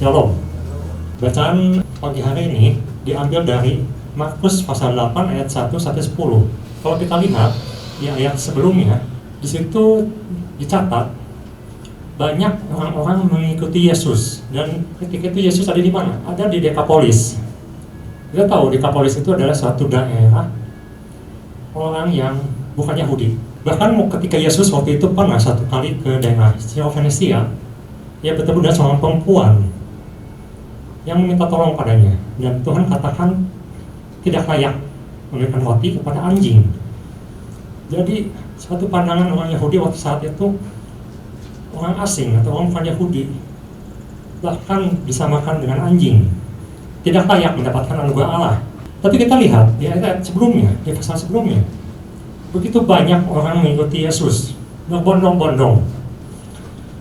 Shalom. Bacaan pagi hari ini diambil dari Markus pasal 8 ayat 1 sampai 10. Kalau kita lihat di ayat sebelumnya, di situ dicatat banyak orang-orang mengikuti Yesus, dan ketika itu Yesus ada di mana? Ada di Dekapolis. Kita tahu Dekapolis itu adalah suatu daerah orang yang bukan Yahudi. Bahkan ketika Yesus waktu itu pernah satu kali ke daerah Syro-Fenisia, ia bertemu dengan seorang perempuan yang meminta tolong padanya, dan Tuhan katakan tidak layak memberikan roti kepada anjing. Jadi suatu pandangan orang Yahudi waktu saat itu, orang asing atau orang bukan Yahudi bahkan disamakan dengan anjing, tidak layak mendapatkan anugerah Allah. Tapi kita lihat di ayat sebelumnya, di pasal sebelumnya, begitu banyak orang mengikuti Yesus, berbondong-bondong.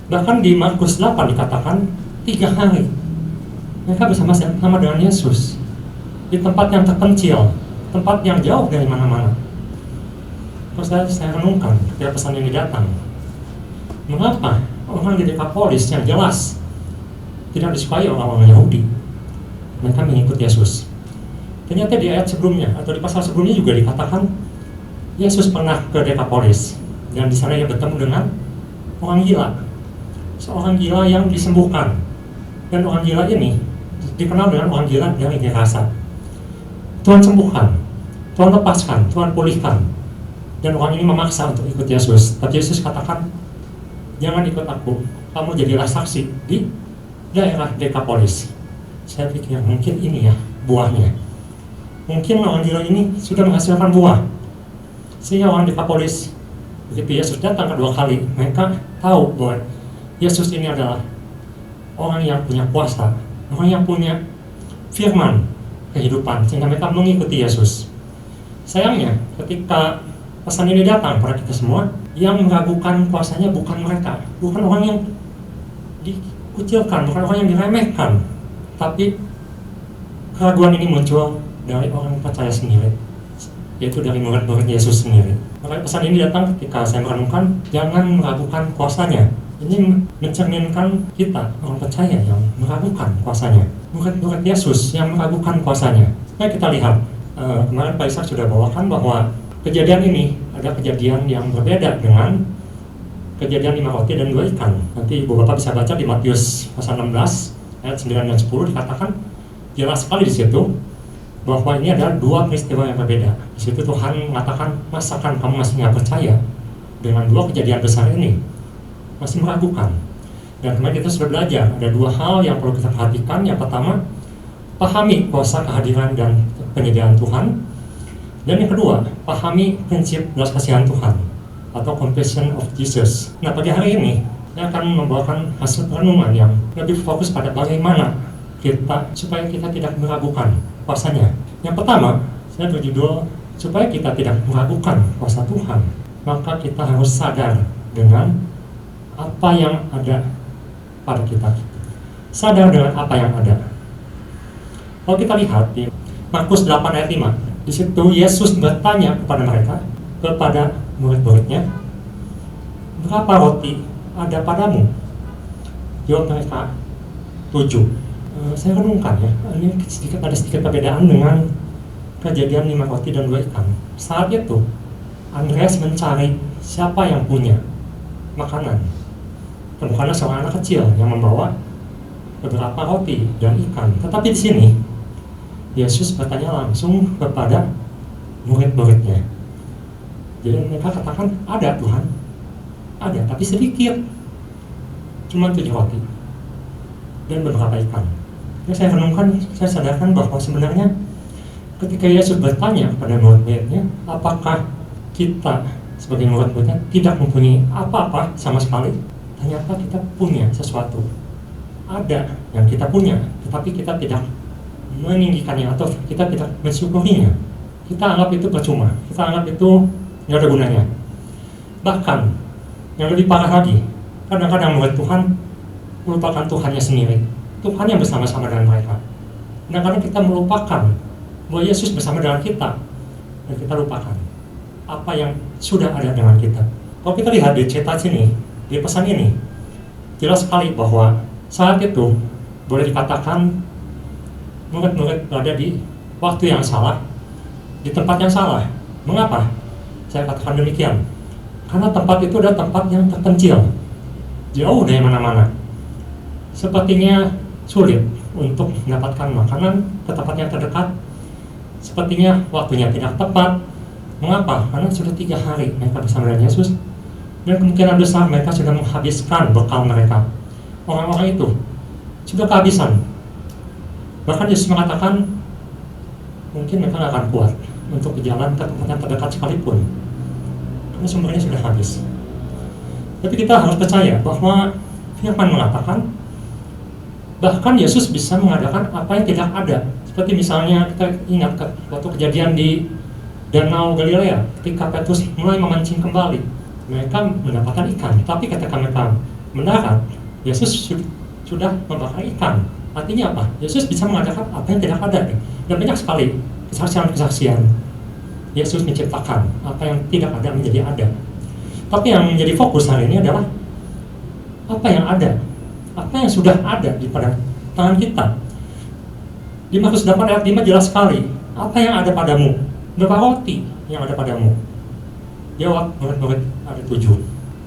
Bahkan di Markus 8 dikatakan 3 hari mereka bersama-sama dengan Yesus di tempat yang terpencil, tempat yang jauh dari mana-mana. Terus saya renungkan ketika pesan ini datang, mengapa orang di Dekapolis yang jelas tidak disukai orang-orang Yahudi, mereka mengikut Yesus? Ternyata di ayat sebelumnya atau di pasal sebelumnya juga dikatakan Yesus pernah ke Dekapolis, dan di sana ia bertemu dengan orang gila, seorang gila yang disembuhkan. Dan orang gila ini dikenal dengan orang gila dari Gerasa. Tuhan sembuhkan, Tuhan lepaskan, Tuhan pulihkan, dan orang ini memaksa untuk ikut Yesus. Tapi Yesus katakan, jangan ikut aku, kamu jadilah saksi di daerah Dekapolis. Saya pikir mungkin ini ya buahnya. Mungkin orang gila ini sudah menghasilkan buah, sehingga orang Dekapolis, begitu Yesus datang kedua kali, mereka tahu bahwa Yesus ini adalah orang yang punya kuasa, orang yang punya firman kehidupan, sehingga mereka mengikuti Yesus. Sayangnya, ketika pesan ini datang pada kita semua, yang meragukan kuasanya bukan mereka, bukan orang yang dikucilkan, bukan orang yang diremehkan, tapi keraguan ini muncul dari orang percaya sendiri, yaitu dari murid-murid Yesus sendiri. Makanya pesan ini datang ketika saya merenungkan, jangan meragukan kuasanya. Ini mencerminkan kita, orang percaya yang meragukan kuasanya, murid-murid Yesus yang meragukan kuasanya. Mari kita lihat, kemarin Pak Ishak sudah bawakan bahwa kejadian ini ada kejadian yang berbeda dengan kejadian 5 roti dan 2 ikan. Nanti Ibu Bapak bisa baca di Matius pasal 16 ayat 9 dan 10, dikatakan jelas sekali di situ bahwa ini adalah 2 peristiwa yang berbeda. Di situ Tuhan mengatakan, masakan kamu masih nggak percaya dengan 2 kejadian besar ini, masih meragukan. Dan kemarin kita sudah belajar ada 2 hal yang perlu kita perhatikan. Yang pertama, pahami kuasa kehadiran dan penyediaan Tuhan. Dan yang kedua, pahami prinsip belas kasihan Tuhan atau compassion of Jesus. Nah, pagi hari ini saya akan membawakan hasil renungan yang lebih fokus pada bagaimana kita supaya kita tidak meragukan kuasanya. Yang pertama, saya berjudul supaya kita tidak meragukan kuasa Tuhan, maka kita harus sadar dengan apa yang ada pada kita. Sadar dengan apa yang ada. Kalau kita lihat di Markus 8 ayat 5, di situ Yesus bertanya kepada mereka, kepada murid-muridnya, berapa roti ada padamu? Jawab mereka, 7. Saya renungkan ya, ini ada sedikit perbedaan dengan kejadian 5 roti dan 2 ikan. Saat itu Andreas mencari siapa yang punya makanan. Temukanlah seorang anak kecil yang membawa beberapa roti dan ikan. Tetapi di sini Yesus bertanya langsung kepada murid-muridnya. Jadi mereka katakan, ada Tuhan, ada, tapi sedikit, cuma 7 roti dan beberapa ikan. Jadi saya renungkan, saya sadarkan bahwa sebenarnya ketika Yesus bertanya kepada murid-muridnya, apakah kita sebagai murid-muridnya tidak mempunyai apa-apa sama sekali? Ternyata kita punya sesuatu, ada yang kita punya, tetapi kita tidak meninggikannya atau kita tidak mensyukurinya. Kita anggap itu percuma, kita anggap itu nggak ada gunanya. Bahkan yang lebih parah lagi, kadang-kadang murid Tuhan melupakan Tuhannya sendiri, Tuhan yang bersama-sama dengan mereka. Kadang-kadang kita melupakan bahwa Yesus bersama dengan kita, dan kita lupakan apa yang sudah ada dengan kita. Kalau kita lihat di cerita sini, di pesan ini, jelas sekali bahwa saat itu boleh dikatakan murid-murid berada di waktu yang salah, di tempat yang salah. Mengapa saya katakan demikian? Karena tempat itu adalah tempat yang terpencil, jauh dari mana-mana. Sepertinya sulit untuk mendapatkan makanan ke tempat yang terdekat. Sepertinya waktunya tidak tepat. Mengapa? Karena sudah 3 hari mereka bersama dengan Yesus, dan kemungkinan besar mereka sudah menghabiskan bekal mereka. Orang-orang itu sudah kehabisan. Bahkan Yesus mengatakan mungkin mereka tidak akan kuat untuk berjalan ke tempat yang terdekat sekalipun, karena sumbernya sudah habis. Tapi kita harus percaya bahwa firman mengatakan bahkan Yesus bisa mengadakan apa yang tidak ada. Seperti misalnya kita ingat waktu kejadian di Danau Galilea, ketika Petrus mulai memancing kembali, mereka mendapatkan ikan. Tapi ketika mereka mendarat, Yesus sudah membakar ikan. Artinya apa? Yesus bisa mengadakan apa yang tidak ada. Dan banyak sekali kesaksian-kesaksian Yesus menciptakan apa yang tidak ada menjadi ada. Tapi yang menjadi fokus hari ini adalah apa yang ada, apa yang sudah ada di pada tangan kita. Di Markus 8 ayat 5 jelas sekali, apa yang ada padamu? Berapa roti yang ada padamu? Jawab murid-murid, ada 7.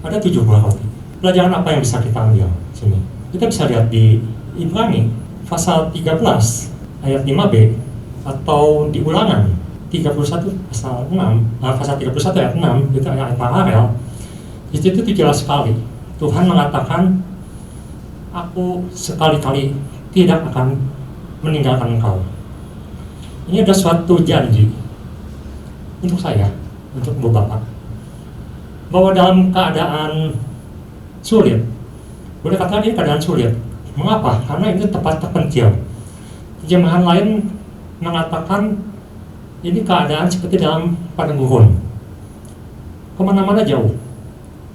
Ada 7 buah roti. Pelajaran apa yang bisa kita ambil sini? Kita bisa lihat di Ibrani pasal 13 ayat 5b, atau di Ulangan 31 pasal 6, pasal 31 ayat 6, itu ayat paralel. Di situ jelas sekali Tuhan mengatakan, aku sekali-kali tidak akan meninggalkan engkau. Ini ada suatu janji untuk saya, untuk Ibu Bapak, bahwa dalam keadaan sulit, boleh katakan ini keadaan sulit. Mengapa? Karena itu tempat terpencil. Terjemahan lain mengatakan ini keadaan seperti dalam padang gurun, kemana-mana jauh,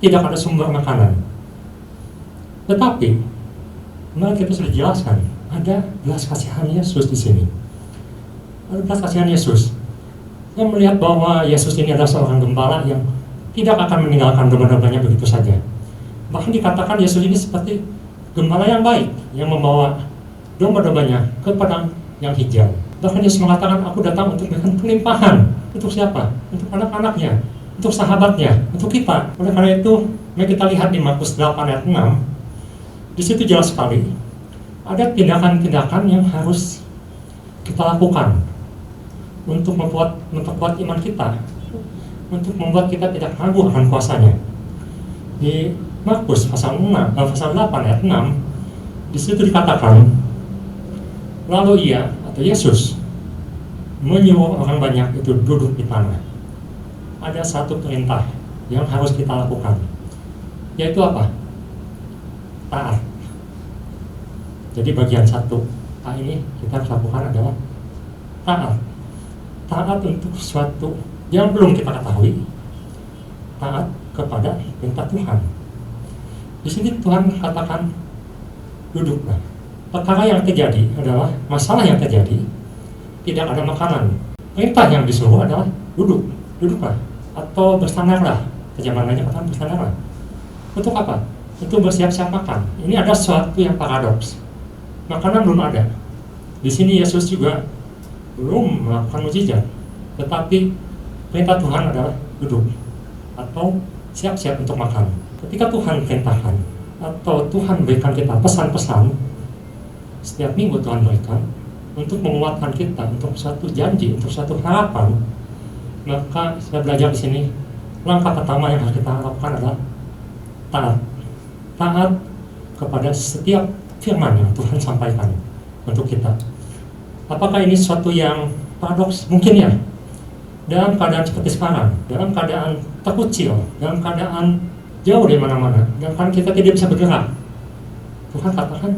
tidak ada sumber makanan. Tetapi mari kita sudah jelaskan, ada belas kasihan Yesus di sini. Ada belas kasihan Yesus yang melihat bahwa Yesus ini adalah seorang gembala yang tidak akan meninggalkan domba-dombanya begitu saja. Bahkan dikatakan Yesus ini seperti gembala yang baik yang membawa domba-dombanya ke padang yang hijau. Bahkan Yesus mengatakan, aku datang untuk memberikan kelimpahan. Untuk siapa? Untuk anak-anaknya, untuk sahabatnya, untuk kita. Oleh karena itu, mari kita lihat di Markus 8 ayat 6. Di situ jelas sekali ada tindakan-tindakan yang harus kita lakukan untuk memperkuat iman kita, untuk membuat kita tidak ragu akan kuasanya. Di Markus pasal 8 ayat 6, di situ dikatakan, lalu ia atau Yesus menyuruh orang banyak itu duduk di tanah. Ada satu perintah yang harus kita lakukan, yaitu apa? Taat. Jadi bagian 1 A ini kita harus lakukan adalah taat. Taat untuk sesuatu yang belum kita ketahui, taat kepada perintah Tuhan. Di sini Tuhan katakan duduklah. Perkara yang terjadi adalah, masalah yang terjadi, tidak ada makanan. Perintah yang disuruh adalah duduklah atau bersandarlah. Terjemahan lainnya katakan bersandarlah. Untuk apa? Untuk bersiap-siap makan. Ini ada sesuatu yang paradoks. Makanan belum ada. Di sini Yesus juga belum melakukan mukjizat, tetapi perintah Tuhan adalah duduk atau siap-siap untuk makan. Ketika Tuhan perintahkan atau Tuhan berikan kita pesan-pesan, setiap minggu Tuhan berikan untuk menguatkan kita, untuk suatu janji, untuk suatu harapan, maka saya belajar di sini, langkah pertama yang harus kita lakukan adalah taat. Taat kepada setiap firman yang Tuhan sampaikan untuk kita. Apakah ini sesuatu yang paradoks? Mungkin ya. Dalam keadaan seperti sekarang, dalam keadaan terkucil, dalam keadaan jauh dari mana-mana, dalam keadaan kita tidak bisa bergerak, Tuhan katakan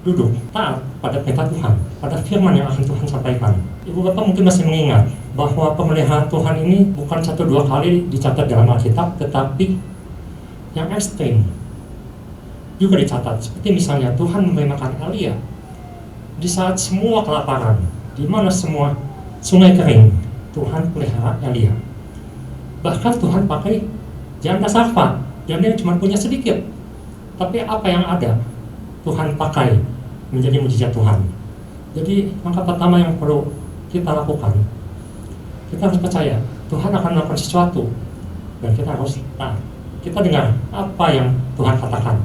duduk, taat pada perintah Tuhan, pada firman yang akan Tuhan sampaikan. Ibu Bapak mungkin masih mengingat bahwa pemeliharaan Tuhan ini bukan 1-2 kali dicatat dalam Alkitab, tetapi yang ekstrim juga dicatat. Seperti misalnya Tuhan memberi makan Elia di saat semua kelaparan, di mana semua sungai kering, Tuhan pelihara Elia. Bahkan Tuhan pakai janda Sarfat, janda yang cuma punya sedikit, tapi apa yang ada Tuhan pakai menjadi mujizat Tuhan. Jadi langkah pertama yang perlu kita lakukan, kita harus percaya Tuhan akan melakukan sesuatu dan kita harus taat. Kita dengar apa yang Tuhan katakan,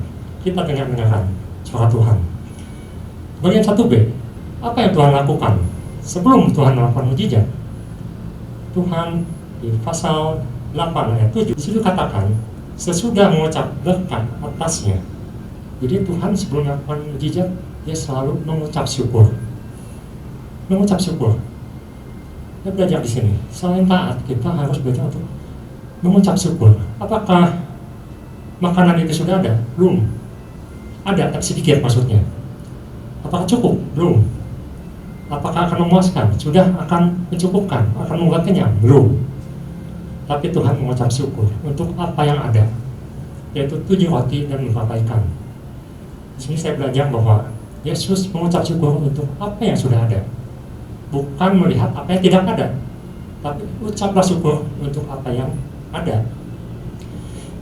kita dengarkan suara Tuhan. Bagian 1B, apa yang Tuhan lakukan sebelum Tuhan melakukan mujizat? Tuhan di pasal 8 ayat 7 disitu katakan sesudah mengucap berkat atasnya. Jadi Tuhan sebelum melakukan mujizat dia selalu mengucap syukur. Mengucap syukur. Kita belajar di sini. Selain taat, kita harus belajar untuk mengucap syukur. Apakah makanan itu sudah ada? Belum. Ada, tapi sedikit maksudnya. Apakah cukup? Belum. Apakah akan memuaskan? Sudah akan mencukupkan? Akan membuat kenyang? Belum. Tapi Tuhan mengucap syukur untuk apa yang ada, yaitu 7 roti dan beberapa ikan. Di sini saya belajar bahwa Yesus mengucap syukur untuk apa yang sudah ada, bukan melihat apa yang tidak ada, tapi ucaplah syukur untuk apa yang ada.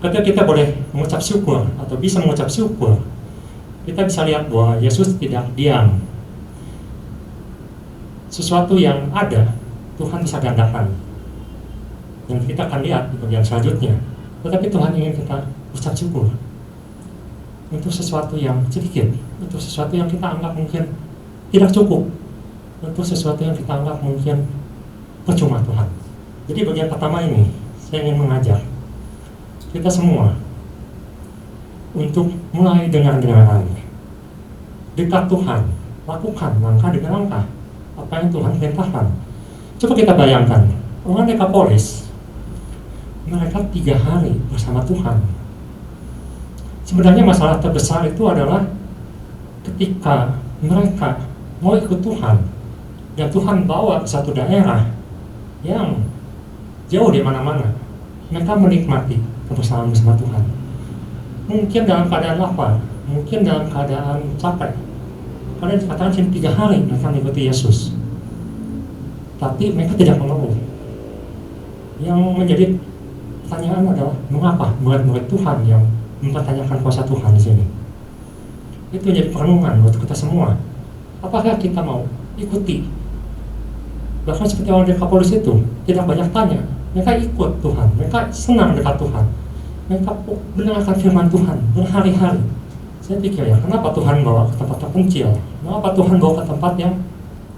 Ketika kita boleh mengucap syukur atau bisa mengucap syukur, kita bisa lihat bahwa Yesus tidak diam. Sesuatu yang ada, Tuhan bisa gandakan. Dan kita akan lihat di bagian selanjutnya. Tetapi Tuhan ingin kita ucap syukur untuk sesuatu yang sedikit, untuk sesuatu yang kita anggap mungkin tidak cukup, untuk sesuatu yang kita anggap mungkin percuma Tuhan. Jadi bagian pertama ini, saya ingin mengajak kita semua untuk mulai dengar-dengaran, dekat Tuhan, lakukan langkah demi langkah apa yang Tuhan perintahkan. Coba kita bayangkan, orang Dekapolis, mereka 3 hari bersama Tuhan. Sebenarnya masalah terbesar itu adalah ketika mereka mau ikut Tuhan dan Tuhan bawa ke satu daerah yang jauh di mana-mana, mereka menikmati kebersamaan bersama Tuhan. Mungkin dalam keadaan lapar, mungkin dalam keadaan capek. Karena dikatakan 3 hari mereka mengikuti Yesus, tapi mereka tidak mengeluh. Yang menjadi pertanyaan adalah mengapa murid-murid Tuhan yang mempertanyakan kuasa Tuhan di sini? Itu jadi perenungan buat kita semua. Apakah kita mau ikuti? Bahkan seperti orang Dekapolis itu tidak banyak tanya, mereka ikut Tuhan, mereka senang dekat Tuhan, mereka mendengarkan firman Tuhan berhari-hari. Saya pikir ya, kenapa Tuhan bawa ke tempat terpencil? Kenapa Tuhan bawa ke tempat yang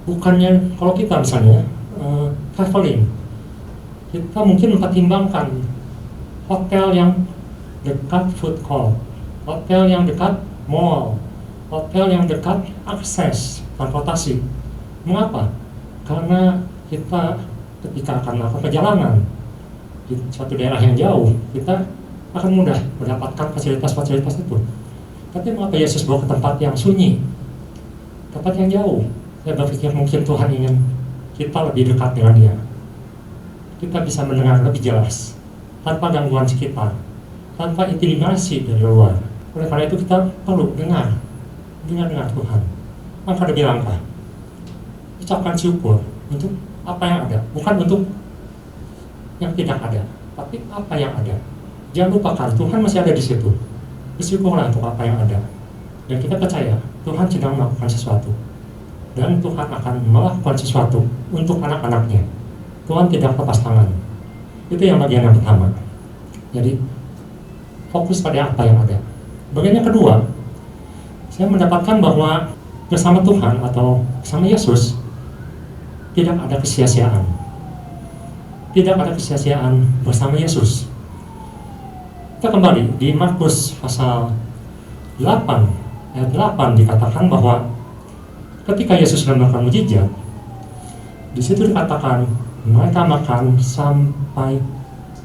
bukannya, kalau kita misalnya traveling, kita mungkin mempertimbangkan hotel yang dekat food court, hotel yang dekat mall, hotel yang dekat akses transportasi. Mengapa? Karena kita ketika akan melakukan perjalanan di suatu daerah yang jauh, kita akan mudah mendapatkan fasilitas-fasilitas itu. Tapi mengapa Yesus bawa ke tempat yang sunyi, tempat yang jauh? Saya berpikir mungkin Tuhan ingin kita lebih dekat dengan Dia. Kita bisa mendengar lebih jelas, tanpa gangguan sekitar, tanpa intimidasi dari luar. Oleh karena itu kita perlu dengar Tuhan. Langkah demi langkah, ucapkan syukur untuk apa yang ada, bukan untuk yang tidak ada, tapi apa yang ada. Jangan lupakan Tuhan masih ada di situ. Bersyukurlah untuk apa yang ada, dan kita percaya Tuhan sedang melakukan sesuatu, dan Tuhan akan melakukan sesuatu untuk anak-anaknya. Tuhan tidak lepas tangan. Itu yang bagian yang pertama. Jadi fokus pada apa yang ada. Bagian yang kedua, saya mendapatkan bahwa bersama Tuhan atau bersama Yesus tidak ada kesia-siaan. Tidak ada kesia-siaan bersama Yesus. Kita kembali di Markus pasal 8 ayat 8 dikatakan bahwa ketika Yesus melakukan mujizat, di situ dikatakan mereka makan sampai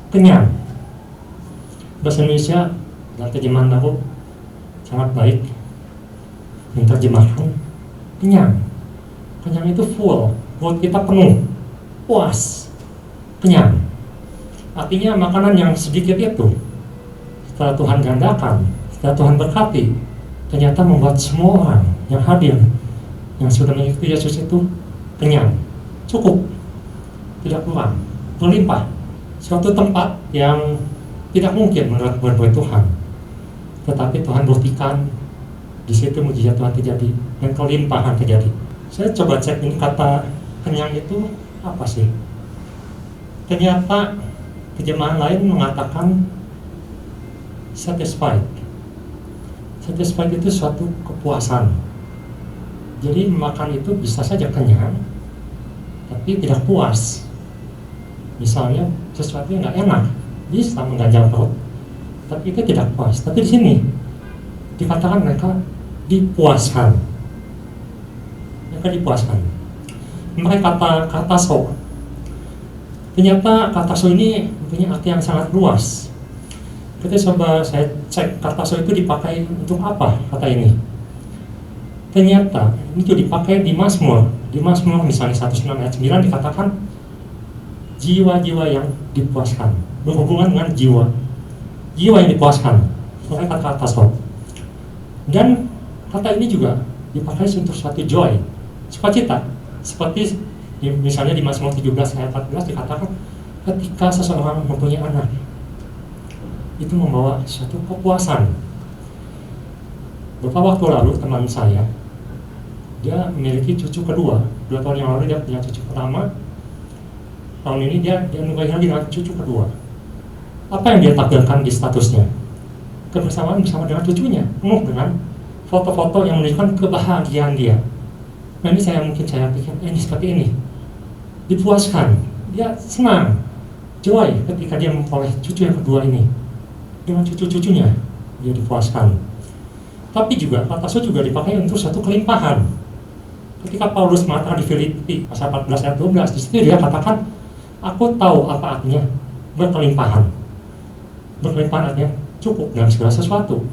kenyang. Bahasa Indonesia dan terjemahan baru sangat baik menerjemahkan kenyang. Kenyang itu full, perut kita penuh, puas, kenyang. Artinya makanan yang sedikit itu setelah Tuhan gandakan, setelah Tuhan berkati, ternyata membuat semua orang yang hadir, yang sudah mengikuti Yesus itu kenyang, cukup, tidak kurang, berlimpah. Suatu tempat yang tidak mungkin menurut murid-murid Tuhan, tetapi Tuhan buktikan Di situ mujizat Tuhan terjadi dan kelimpahan terjadi. Saya coba cek ini kata kenyang itu apa sih? Ternyata terjemahan lain mengatakan satisfied. Satisfied itu suatu kepuasan. Jadi makan itu bisa saja kenyang, tapi tidak puas. Misalnya sesuatu yang nggak enak, bisa mengganjal perut, tapi itu tidak puas. Tapi di sini dikatakan mereka dipuaskan. Mereka dipuaskan. Mereka kata so. Ternyata kata so ini punya arti yang sangat luas. Kita coba saya cek kata so itu dipakai untuk apa kata ini. Ternyata itu dipakai di Mazmur. Di Mazmur misalnya 106 ayat 9 dikatakan jiwa-jiwa yang dipuaskan, berhubungan dengan jiwa yang dipuaskan. Makanya kata so. Dan kata ini juga dipakai untuk suatu joy, sukacita. Seperti misalnya di Mazmur 17 ayat 14 dikatakan ketika seseorang mempunyai anak, itu membawa suatu kepuasan. Beberapa waktu lalu teman saya, dia memiliki cucu kedua. 2 tahun yang lalu dia punya cucu pertama. Tahun ini dia menikahi lagi dengan cucu kedua. Apa yang dia tampilkan di statusnya? Kebersamaan bersama dengan cucunya, penuh dengan foto-foto yang menunjukkan kebahagiaan dia. Nah ini saya pikir, ini seperti ini. Dipuaskan, dia senang, joy ketika dia memperoleh cucu yang kedua ini. Dengan cucu-cucunya, dia dipuaskan. Tapi juga, kata so juga dipakai untuk suatu kelimpahan. Ketika Paulus mengatakan di Filipi, pasal 14 ayat 12, di situ dia katakan, aku tahu apa artinya berkelimpahan. Berkelimpahan artinya cukup dalam segala sesuatu.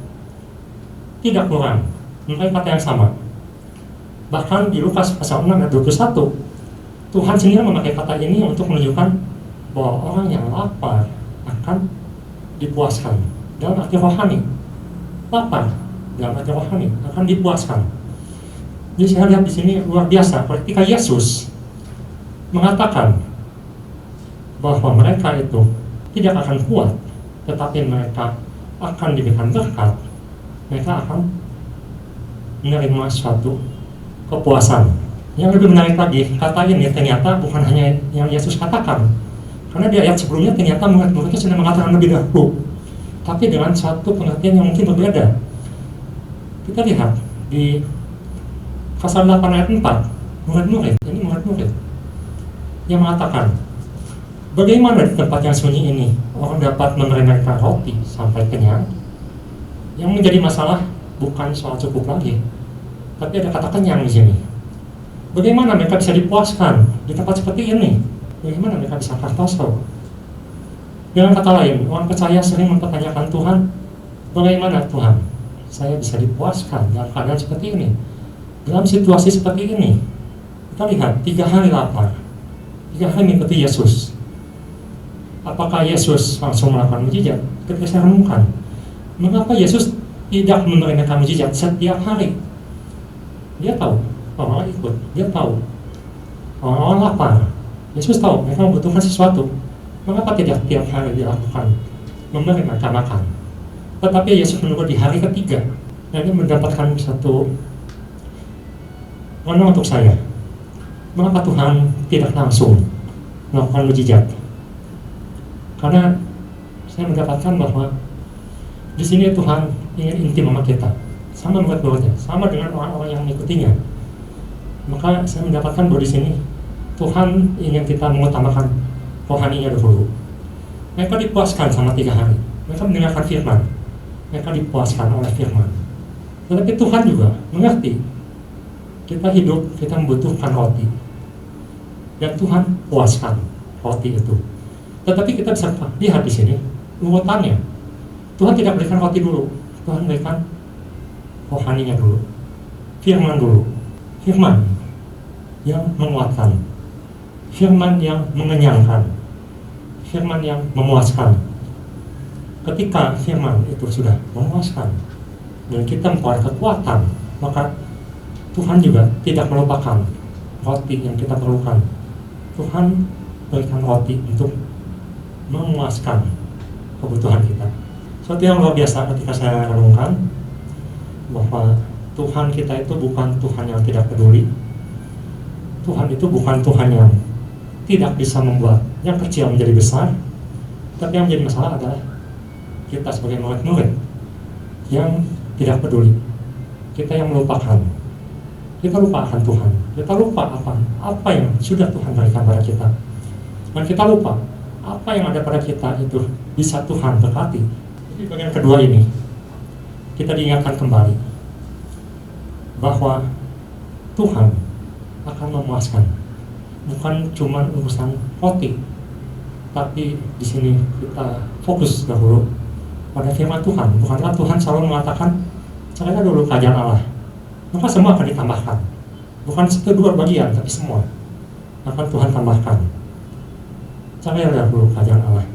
Tidak kurang, memakai kata yang sama. Bahkan di Lukas pasal 6 ayat 21, Tuhan sendiri memakai kata ini untuk menunjukkan bahwa orang yang lapar akan dipuaskan dalam arti rohani. Lapar dalam arti rohani akan dipuaskan. Jadi saya lihat di sini luar biasa ketika Yesus mengatakan bahwa mereka itu tidak akan kuat, tetapi mereka akan diberikan berkat. Mereka akan menerima suatu kepuasan. Yang lebih menarik lagi, kata ini ternyata bukan hanya yang Yesus katakan, karena di ayat sebelumnya ternyata murid-muridnya sudah mengatakan lebih dahulu, tapi dengan satu pengertian yang mungkin berbeda. Kita lihat di pasal 8 ayat 4, murid-murid yang mengatakan, bagaimana di tempat yang sunyi ini orang dapat menerima roti sampai kenyang? Yang menjadi masalah bukan soal cukup lagi, tapi ada kata kenyang di sini. Bagaimana mereka bisa dipuaskan di tempat seperti ini? Bagaimana mereka bisa kartoso? Dengan kata lain, orang percaya sering mempertanyakan Tuhan, bagaimana Tuhan saya bisa dipuaskan dalam keadaan seperti ini? Dalam situasi seperti ini, kita lihat 3 hari lapar, 3 hari mengikuti Yesus. Apakah Yesus langsung melakukan mujizat? Ketika saya renungkan, mengapa Yesus tidak memberikan mujizat setiap hari? Dia tahu orang ikut, dia tahu orang lapar. Yesus tahu mereka membutuhkan sesuatu. Mengapa tidak tiap hari dilakukan memberi mereka makan? Tetapi Yesus menunggu di hari ketiga, dan dia mendapatkan satu renung untuk saya. Mengapa Tuhan tidak langsung melakukan mujizat? Karena saya mendapatkan bahwa di sini Tuhan ingin intim sama kita, sama murid-muridnya, sama dengan orang-orang yang mengikutinya. Maka saya mendapatkan bahwa di sini Tuhan ingin kita mengutamakan rohaninya dahulu. Mereka dipuaskan sama 3 hari. Mereka mendengarkan firman. Mereka dipuaskan oleh firman. Tetapi Tuhan juga mengerti kita hidup, kita membutuhkan roti. Dan Tuhan puaskan roti itu. Tetapi kita bisa lihat di sini urutannya. Tuhan tidak berikan roti dulu. Tuhan berikan rohaninya dulu. Firman dulu. Firman yang menguatkan. Firman yang mengenyangkan. Firman yang memuaskan. Ketika firman itu sudah memuaskan dan kita memperoleh kekuatan, maka Tuhan juga tidak melupakan roti yang kita perlukan. Tuhan berikan roti untuk memuaskan kebutuhan kita. Suatu yang luar biasa ketika saya renungkan bahwa Tuhan kita itu bukan Tuhan yang tidak peduli. Tuhan itu bukan Tuhan yang tidak bisa membuat yang kecil menjadi besar. Tapi yang menjadi masalah adalah kita sebagai murid-murid yang tidak peduli. Kita yang melupakan. Kita lupa akan Tuhan. Kita lupa apa yang sudah Tuhan berikan pada kita. Dan kita lupa apa yang ada pada kita itu bisa Tuhan berkati. Jadi bagian kedua ini kita diingatkan kembali bahwa Tuhan akan memuaskan, bukan cuma urusan roti, tapi di sini kita fokus dahulu pada firman Tuhan. Bukanlah Tuhan selalu mengatakan carilah dulu kerajaan Allah, maka semua akan ditambahkan. Bukan satu dua bagian, tapi semua akan Tuhan tambahkan. Carilah dulu kerajaan Allah,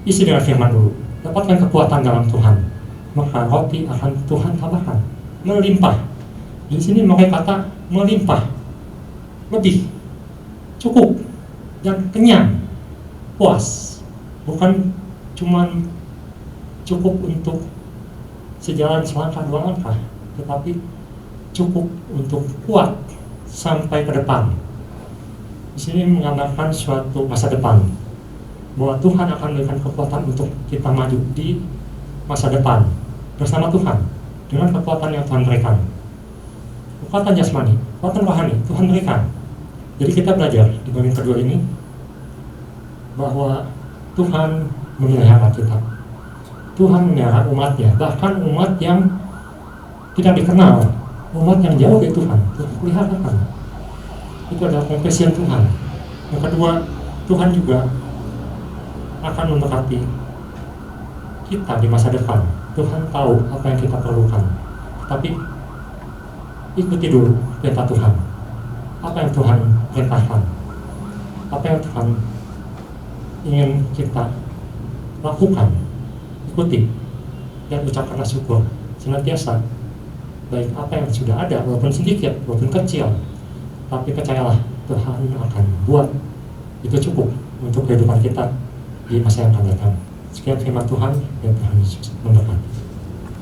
isi dengan firman dulu, dapatkan kekuatan dalam Tuhan, maka roti akan Tuhan tambahkan, melimpah. Di sini memakai kata melimpah, lebih, cukup, dan kenyang, puas. Bukan cuma cukup untuk sejalan selangkah dua langkah, tetapi cukup untuk kuat sampai ke depan. Di sini menggambarkan suatu masa depan, bahwa Tuhan akan memberikan kekuatan untuk kita maju di masa depan bersama Tuhan dengan kekuatan yang Tuhan berikan. Kekuatan jasmani, kekuatan rohani Tuhan berikan. Jadi kita belajar di bagian kedua ini bahwa Tuhan memelihara kita. Tuhan memelihara umatnya, bahkan umat yang tidak dikenal, umat yang jauh dari Tuhan, Tuhan peliharakan. Itu adalah compassion Tuhan. Yang kedua, Tuhan juga akan memberkati kita di masa depan. Tuhan tahu apa yang kita perlukan, tapi ikuti dulu perintah Tuhan. Apa yang Tuhan perintahkan, apa yang Tuhan ingin kita lakukan, ikuti dan ucapkanlah syukur senantiasa. Baik apa yang sudah ada, walaupun sedikit, walaupun kecil, tapi percayalah Tuhan akan buat itu cukup untuk kehidupan kita di masa yang akan datang. Sekian firman Tuhan, dan Tuhan Yesus memberkati.